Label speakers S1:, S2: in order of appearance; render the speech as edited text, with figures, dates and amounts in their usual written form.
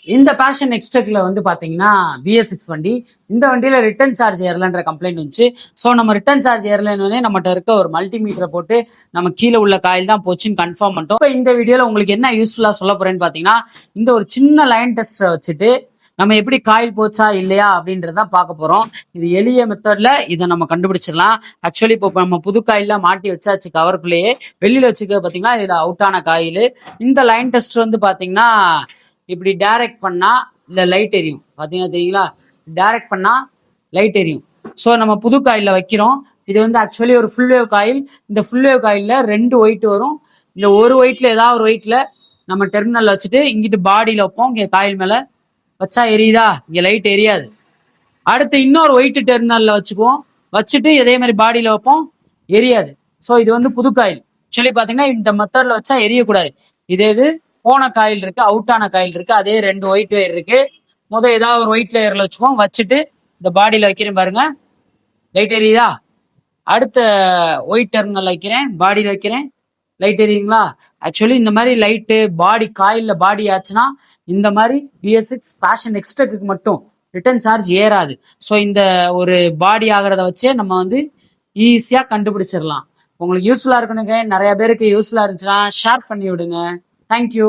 S1: இந்த பேஷன் நெக்ஸ்டெக்ல வந்து பாத்தீங்கன்னா BS6 வண்டி. இந்த வண்டியில ரிட்டர்ன் சார்ஜ் ஏறலன்ற கம்ப்ளைண்ட் வந்துச்சு. ஸோ நம்ம ரிட்டர்ன் சார்ஜ் ஏறலன்னு நம்மகிட்ட இருக்க ஒரு மல்டிமீட்டரை போட்டு நம்ம கீழே உள்ள காயில் தான் போச்சுன்னு கன்ஃபார்ம் பண்ணிட்டோம். இப்போ இந்த வீடியோல உங்களுக்கு என்ன யூஸ்ஃபுல்லா சொல்ல போறேன்னு பாத்தீங்கன்னா, இந்த ஒரு சின்ன லைன் டெஸ்டரை வச்சுட்டு நம்ம எப்படி காயில் போச்சா இல்லையா அப்படின்றத பார்க்க போறோம். இது எளிய மெத்தட்ல இதை நம்ம கண்டுபிடிச்சிடலாம். ஆக்சுவலி இப்போ நம்ம புது காயில மாட்டி வச்சாச்சு கவருக்குள்ளேயே. வெளியில வச்சுக்க பாத்தீங்கன்னா இதுல அவுட் ஆன காயில். இந்த லைன் டெஸ்ட் வந்து பாத்தீங்கன்னா இப்படி டைரக்ட் பண்ணா இந்த லைட் எரியும். பாத்தீங்கன்னா தெரியுங்களா, டைரக்ட் பண்ணா லைட் எரியும். ஸோ நம்ம புது காயில வைக்கிறோம். இது வந்து ஆக்சுவலி ஒரு ஃபுல் வேவ் காயில். இந்த ஃபுல் வேவ் காயில்ல 2 ஒயிட் வரும். இந்த ஒரு ஒயிட்ல ஏதாவது ஒரு ஒயிட்ல நம்ம டெர்மினல் வச்சுட்டு இங்கிட்டு பாடியில வைப்போம். இங்க காயில் மேல வச்சா எரியுதா, இங்க லைட் எரியாது. அடுத்து இன்னொரு ஒயிட் டெர்மினல்ல வச்சுக்குவோம். வச்சுட்டு இதே மாதிரி பாடியில வைப்போம், எரியாது. ஸோ இது வந்து புது காயில். ஆக்சுவலி பாத்தீங்கன்னா இந்த மெத்தட்ல வச்சா எரியக்கூடாது. இது போன காயில் இருக்கு, அவுட் ஆன காயில் இருக்கு, அதே 2 ஒயிட் வேர் இருக்கு. ஏதாவது ஒரு ஒயிட் லேயர்ல வச்சுக்குவோம். வச்சுட்டு இந்த பாடியில வைக்கிறேன் பாருங்க, லைட் எரியுதா. அடுத்த ஒயிட் டெர்மினல் வைக்கிறேன், பாடியில வைக்கிறேன், லைட் எரியுங்களா. ஆக்சுவலி இந்த மாதிரி லைட்டு பாடி காயில்ல பாடி ஆச்சுன்னா இந்த மாதிரி BS6 பேஷன் எக்ஸ்ட்ராக்கு மட்டும் ரிட்டர்ன் சார்ஜ் ஏறாது. ஸோ இந்த ஒரு பாடி ஆகிறத வச்சே நம்ம வந்து ஈஸியா கண்டுபிடிச்சிடலாம். உங்களுக்கு யூஸ்ஃபுல்லா இருக்கணுங்க. நிறைய பேருக்கு யூஸ்ஃபுல்லா இருந்துச்சுன்னா ஷேர் பண்ணி விடுங்க. தேங்க்யூ.